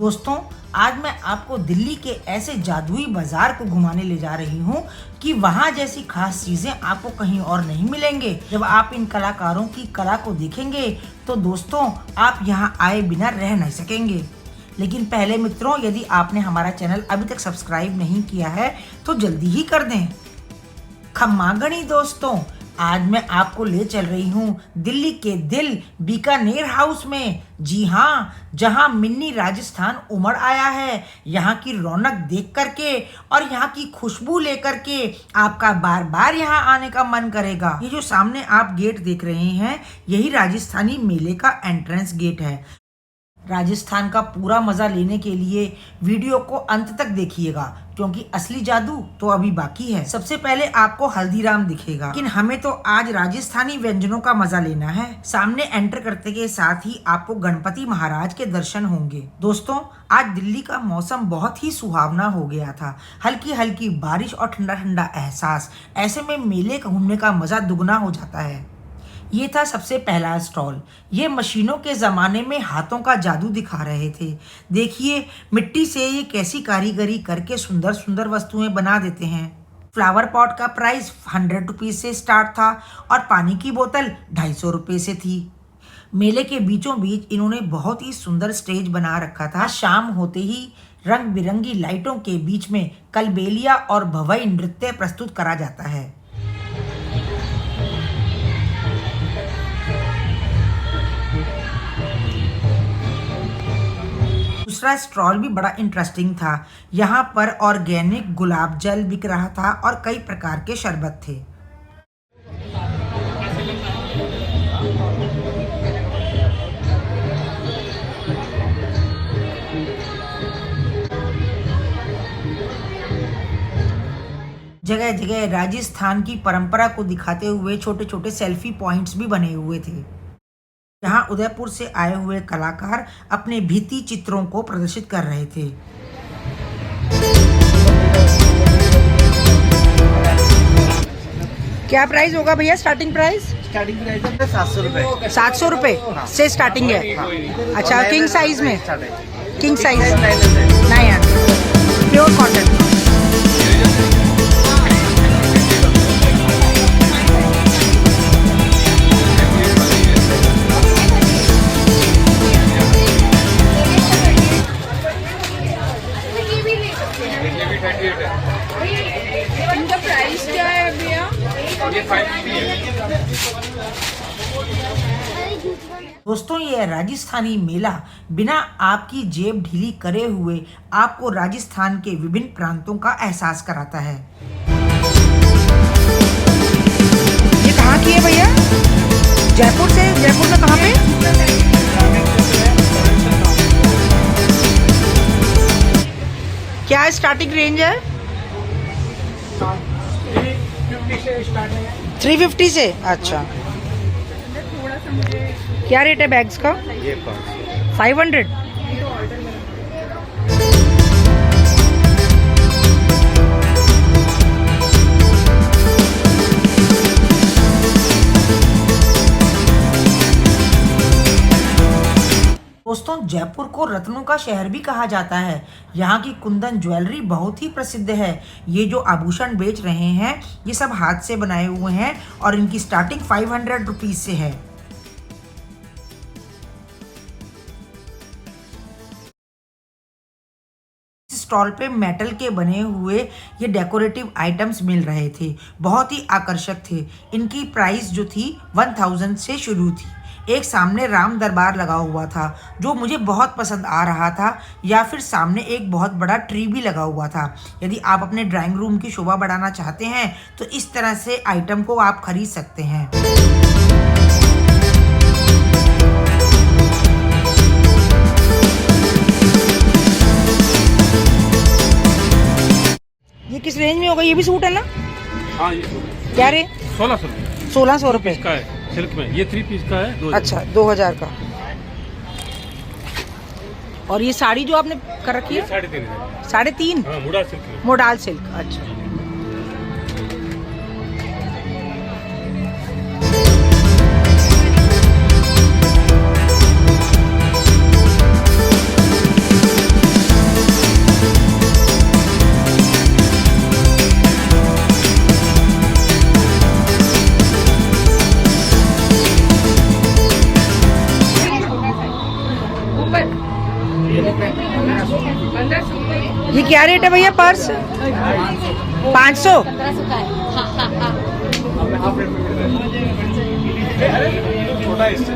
दोस्तों, आज मैं आपको दिल्ली के ऐसे जादुई बाजार को घुमाने ले जा रही हूँ कि वहाँ जैसी खास चीजें आपको कहीं और नहीं मिलेंगे। जब आप इन कलाकारों की कला को देखेंगे तो दोस्तों आप यहाँ आए बिना रह नहीं सकेंगे। लेकिन पहले मित्रों, यदि आपने हमारा चैनल अभी तक सब्सक्राइब नहीं किया है तो जल्दी ही कर दें। खम्मागणी दोस्तों, आज मैं आपको ले चल रही हूँ दिल्ली के दिल बीकानेर हाउस में। जी हाँ, जहाँ मिनी राजस्थान उमड़ आया है। यहाँ की रौनक देख करके और यहाँ की खुशबू लेकर के आपका बार बार यहाँ आने का मन करेगा। ये जो सामने आप गेट देख रहे हैं, यही राजस्थानी मेले का एंट्रेंस गेट है। राजस्थान का पूरा मजा लेने के लिए वीडियो को अंत तक देखिएगा, क्योंकि असली जादू तो अभी बाकी है। सबसे पहले आपको हल्दीराम दिखेगा, लेकिन हमें तो आज राजस्थानी व्यंजनों का मजा लेना है। सामने एंटर करते के साथ ही आपको गणपति महाराज के दर्शन होंगे। दोस्तों, आज दिल्ली का मौसम बहुत ही सुहावना हो गया था। हल्की हल्की बारिश और ठंडा ठंडा एहसास, ऐसे में मेले घूमने का मजा दुगना हो जाता है। ये था सबसे पहला स्टॉल। ये मशीनों के ज़माने में हाथों का जादू दिखा रहे थे। देखिए, मिट्टी से ये कैसी कारीगरी करके सुंदर सुंदर वस्तुएं बना देते हैं। फ्लावर पॉट का प्राइस 100 रुपीज़ से स्टार्ट था और पानी की बोतल 250 रुपये से थी। मेले के बीचों बीच इन्होंने बहुत ही सुंदर स्टेज बना रखा था। शाम होते ही रंग बिरंगी लाइटों के बीच में कलबेलिया और भवई नृत्य प्रस्तुत करा जाता है। दूसरा स्टॉल भी बड़ा इंटरेस्टिंग था। यहाँ पर ऑर्गेनिक गुलाब जल बिक रहा था और कई प्रकार के शरबत थे। जगह जगह राजस्थान की परंपरा को दिखाते हुए छोटे छोटे सेल्फी पॉइंट्स भी बने हुए थे, जहां उदयपुर से आए हुए कलाकार अपने भित्ति चित्रों को प्रदर्शित कर रहे थे। क्या प्राइस होगा भैया? स्टार्टिंग प्राइस है 700 रुपए। 700 रुपए से स्टार्टिंग है। अच्छा, किंग साइज में? किंग साइज नहीं है, प्योर कॉटन। इनका प्राइस क्या है भैया? ये 550 है। दोस्तों, ये राजस्थानी मेला बिना आपकी जेब ढीली करे हुए आपको राजस्थान के विभिन्न प्रांतों का एहसास कराता है। ये कहाँ की है भैया? जयपुर से? जयपुर में कहाँ पे? क्या स्टार्टिंग रेंज है? 350 से। अच्छा, क्या रेट है बैग्स का? ये 500। दोस्तों, जयपुर को रत्नों का शहर भी कहा जाता है। यहाँ की कुंदन ज्वेलरी बहुत ही प्रसिद्ध है। ये जो आभूषण बेच रहे हैं, ये सब हाथ से बनाए हुए हैं और इनकी स्टार्टिंग 500 रुपीज़ से है। स्टॉल पे मेटल के बने हुए ये डेकोरेटिव आइटम्स मिल रहे थे, बहुत ही आकर्षक थे। इनकी प्राइस जो थी 1000 से शुरू थी। एक सामने राम दरबार लगा हुआ था जो मुझे बहुत पसंद आ रहा था, या फिर सामने एक बहुत बड़ा ट्री भी लगा हुआ था। यदि आप अपने ड्राइंग रूम की शोभा बढ़ाना चाहते हैं तो इस तरह से आइटम को आप खरीद सकते हैं। ये किस रेंज में होगा? ये भी सूट है ना? हाँ, ये सूट क्या रे? 1600 रुपए 1600 रुपए का है, सिल्क में। ये 3 पीस का है 2000। अच्छा, 2000 का। और ये साड़ी जो आपने कर रखी है? 3.5। 3.5? हाँ, मुड़ा सिल्क में। Modal silk. अच्छा, ये क्या रेट है भैया पर्स? 500। छोटा है इससे।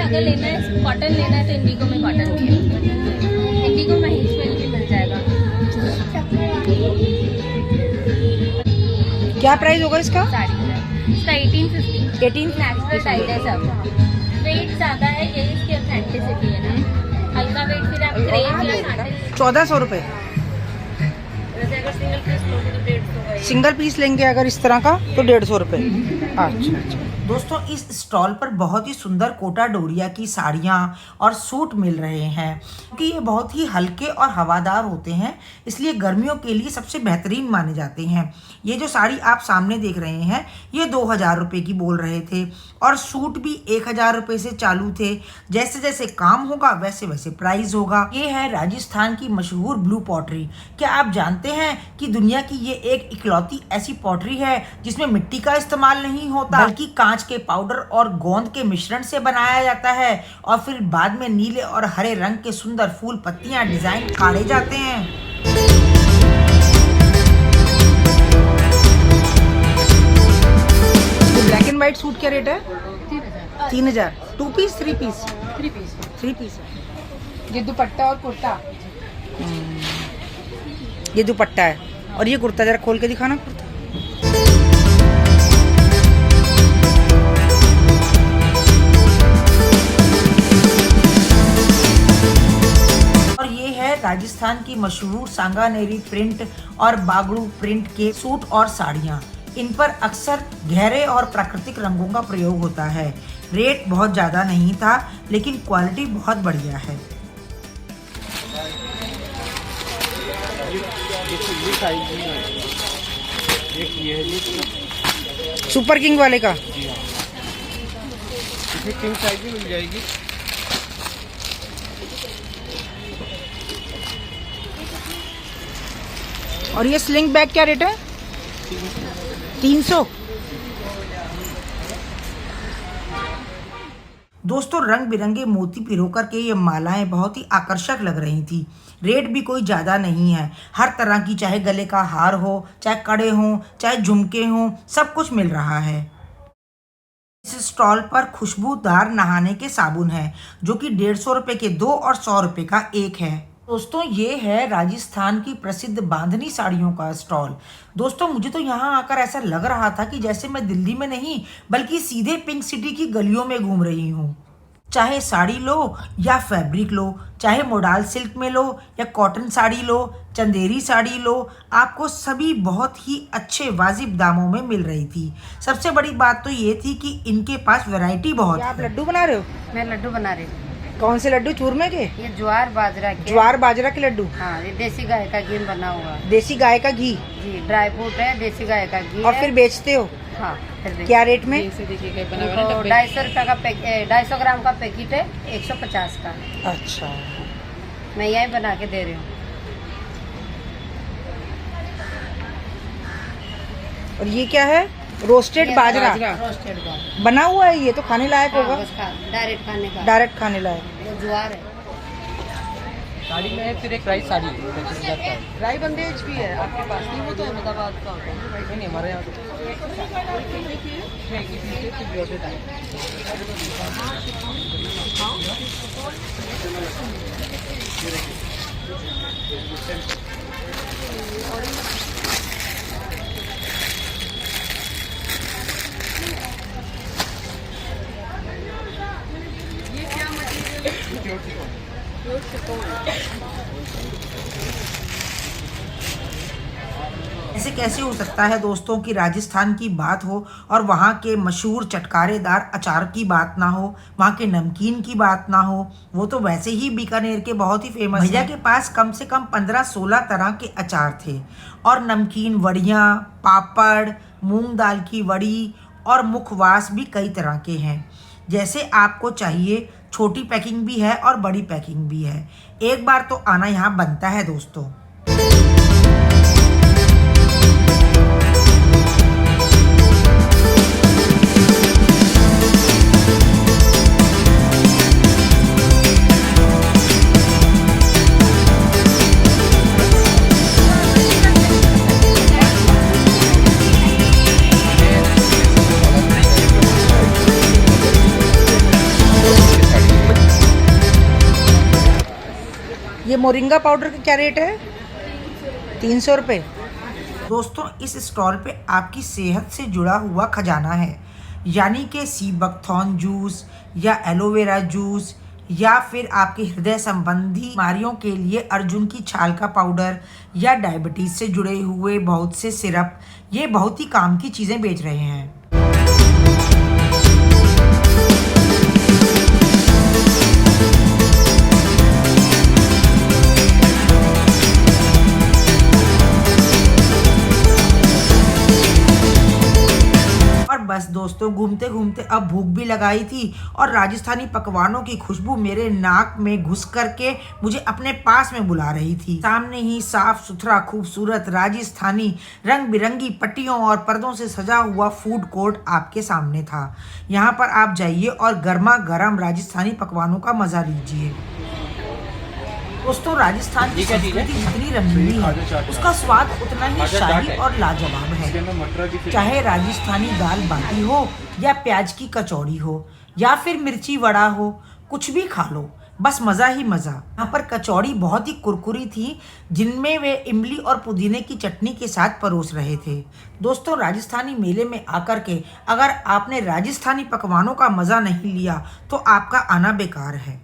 अगर लेना है कॉटन लेना है तो इंडिगो में कॉटन भी है, इंडिगो में हिस्पेल भी मिल जाएगा। क्या प्राइस होगा इसका? साड़ी का इसका 1850। 18 नेचुरल टाइट है सब, वेट ज़्यादा है, यही इसकी ऑथेंटिसिटी है ना। हल्का वेट फिर आप क्रेप या साटन 1400 रुपये। वैसे अगर सिंगल पीस लोगे तो 150 सिंगल पीस लेंगे अगर इस तरह का तो 150 रुपये। अच्छा। दोस्तों इस स्टॉल पर बहुत ही सुंदर कोटा डोरिया की साड़ियाँ और सूट मिल रहे हैं, क्योंकि ये बहुत ही हल्के और हवादार होते हैं, इसलिए गर्मियों के लिए सबसे बेहतरीन माने जाते हैं। ये जो साड़ी आप सामने देख रहे हैं ये 2000 रुपये की बोल रहे थे और सूट भी 1000 रुपये से चालू थे। जैसे जैसे काम होगा वैसे वैसे प्राइस होगा। ये है राजस्थान की मशहूर ब्लू पॉटरी। क्या आप जानते हैं कि दुनिया की ये एक इकलौती ऐसी पॉटरी है जिसमें मिट्टी का इस्तेमाल नहीं होता, बल्कि कांच के पाउडर और गोंद के मिश्रण से बनाया जाता है और फिर बाद में नीले और हरे रंग के सुंदर फूल पत्तियां डिजाइन काढ़े जाते हैं। ब्लैक एंड व्हाइट सूट क्या रेट है? 3000। 2 पीस 3 पीस? 3 पीस। ये दुपट्टा और कुर्ता। ये दुपट्टा है और ये कुर्ता, जरा खोल के दिखाना कुर्ता। और ये है राजस्थान की मशहूर सांगानेरी प्रिंट और बागड़ू प्रिंट के सूट और साड़ियाँ। इन पर अक्सर गहरे और प्राकृतिक रंगों का प्रयोग होता है। रेट बहुत ज़्यादा नहीं था लेकिन क्वालिटी बहुत बढ़िया है। ये साइज भी है, एक ये है ये सुपर किंग वाले का। इसमें किंग साइज भी मिल जाएगी। और ये स्लिंग बैग क्या रेट है? 300। दोस्तों रंग बिरंगे मोती पिरो करके ये मालाएं बहुत ही आकर्षक लग रही थी। रेट भी कोई ज़्यादा नहीं है। हर तरह की, चाहे गले का हार हो, चाहे कड़े हों, चाहे झुमके हों, सब कुछ मिल रहा है। इस स्टॉल पर खुशबूदार नहाने के साबुन है जो कि 150 रुपये के 2 और 100 रुपये का 1 है। दोस्तों ये है राजस्थान की प्रसिद्ध बांधनी साड़ियों का स्टॉल। दोस्तों मुझे तो यहाँ आकर ऐसा लग रहा था कि जैसे मैं दिल्ली में नहीं बल्कि सीधे पिंक सिटी की गलियों में घूम रही हूँ। चाहे साड़ी लो या फैब्रिक लो, चाहे मोडाल सिल्क में लो या कॉटन साड़ी लो, चंदेरी साड़ी लो, आपको सभी बहुत ही अच्छे वाजिब दामों में मिल रही थी। सबसे बड़ी बात तो ये थी कि इनके पास वैरायटी बहुत है। आप लड्डू बना रहे हो? मैं लड्डू बना रही हूँ। कौन से लड्डू? चूरमे के? ये ज्वार बाजरा के। ज्वार बाजरा के लड्डू? हाँ, ये देसी गाय का घी बना हुआ। देसी गाय का घी? जी, ड्राई फ्रूट है, देसी गाय का घी और है। फिर बेचते हो? हाँ, फिर क्या रेट में? 250 रुपये का 250 ग्राम का पैकेट है, 150 का। अच्छा, मैं यही बना के दे रही हूँ। और ये क्या है? रोस्टेड बाजरा। रोस्टेड बाजरा बना हुआ है, ये तो खाने लायक होगा। डायरेक्ट खाने का। डायरेक्ट खाने लायक। वो ज्वार है। साड़ी में है, फिर एक राइस साड़ी है 25,000 का। राई बंदेज भी है आपके पास? नहीं, वो तो अहमदाबाद का होता है। नहीं हमारे यहाँ नहीं, किसी से फिर ब्योटेड है। ऐसे कैसे हो सकता है दोस्तों कि राजस्थान की बात हो और वहाँ के मशहूर चटकारेदार अचार की बात ना हो, वहाँ के नमकीन की बात ना हो। वो तो वैसे ही बीकानेर के बहुत ही फेमस भैया के पास कम से कम 15-16 तरह के अचार थे और नमकीन वड़ियाँ, पापड़, मूंग दाल की वड़ी और मुखवास भी कई तरह के हैं। जैसे आपको चाहिए, छोटी पैकिंग भी है और बड़ी पैकिंग भी है। एक बार तो आना यहाँ बनता है दोस्तों। ये मोरिंगा पाउडर का क्या रेट है? 300 रुपये। दोस्तों इस स्टॉल पे आपकी सेहत से जुड़ा हुआ खजाना है, यानी कि सी बकथॉर्न जूस या एलोवेरा जूस या फिर आपके हृदय संबंधी बीमारियों के लिए अर्जुन की छाल का पाउडर या डायबिटीज़ से जुड़े हुए बहुत से सिरप, ये बहुत ही काम की चीज़ें बेच रहे हैं। बस दोस्तों घूमते घूमते अब भूख भी लगाई थी और राजस्थानी पकवानों की खुशबू मेरे नाक में घुस करके मुझे अपने पास में बुला रही थी। सामने ही साफ सुथरा खूबसूरत राजस्थानी रंग बिरंगी पट्टियों और पर्दों से सजा हुआ फूड कोर्ट आपके सामने था। यहाँ पर आप जाइए और गर्मा गर्म राजस्थानी पकवानों का मजा लीजिए। दोस्तों राजस्थान की संस्कृति जितनी रंगीनी है उसका स्वाद उतना ही शाही और लाजवाब है। चाहे राजस्थानी दाल बाटी हो या प्याज की कचौड़ी हो या फिर मिर्ची वड़ा हो, कुछ भी खा लो, बस मज़ा ही मज़ा। यहाँ पर कचौड़ी बहुत ही कुरकुरी थी, जिनमें वे इमली और पुदीने की चटनी के साथ परोस रहे थे। दोस्तों राजस्थानी मेले में आकर के अगर आपने राजस्थानी पकवानों का मज़ा नहीं लिया तो आपका आना बेकार है।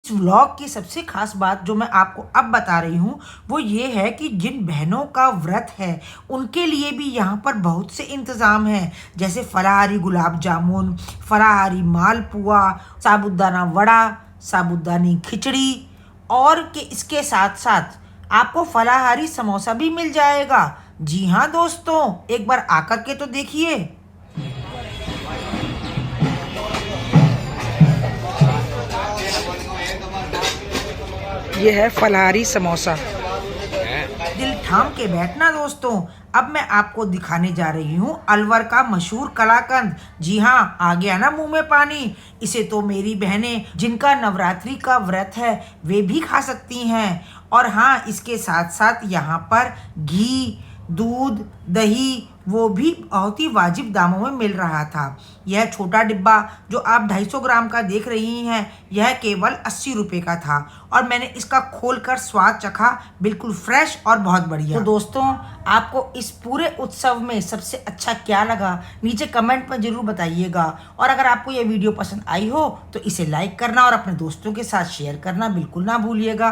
इस व्लॉग की सबसे खास बात जो मैं आपको अब बता रही हूँ वो ये है कि जिन बहनों का व्रत है उनके लिए भी यहाँ पर बहुत से इंतज़ाम हैं, जैसे फलाहारी गुलाब जामुन, फलाहारी मालपुआ, साबूदाना वड़ा, साबूदानी खिचड़ी और के इसके साथ साथ आपको फलाहारी समोसा भी मिल जाएगा। जी हाँ दोस्तों, एक बार आकर के तो देखिए। ये है फलाहारी समोसा। दिल थाम के बैठना दोस्तों, अब मैं आपको दिखाने जा रही हूँ अलवर का मशहूर कलाकंद। जी हाँ, आ गया ना मुंह में पानी। इसे तो मेरी बहनें जिनका नवरात्रि का व्रत है वे भी खा सकती हैं। और हाँ, इसके साथ साथ यहाँ पर घी, दूध, दही वो भी बहुत ही वाजिब दामों में मिल रहा था। यह छोटा डिब्बा जो आप 250 ग्राम का देख रही हैं, यह केवल 80 रुपये का था और मैंने इसका खोलकर स्वाद चखा, बिल्कुल फ्रेश और बहुत बढ़िया। तो दोस्तों आपको इस पूरे उत्सव में सबसे अच्छा क्या लगा नीचे कमेंट में ज़रूर बताइएगा। और अगर आपको यह वीडियो पसंद आई हो तो इसे लाइक करना और अपने दोस्तों के साथ शेयर करना बिल्कुल ना भूलिएगा।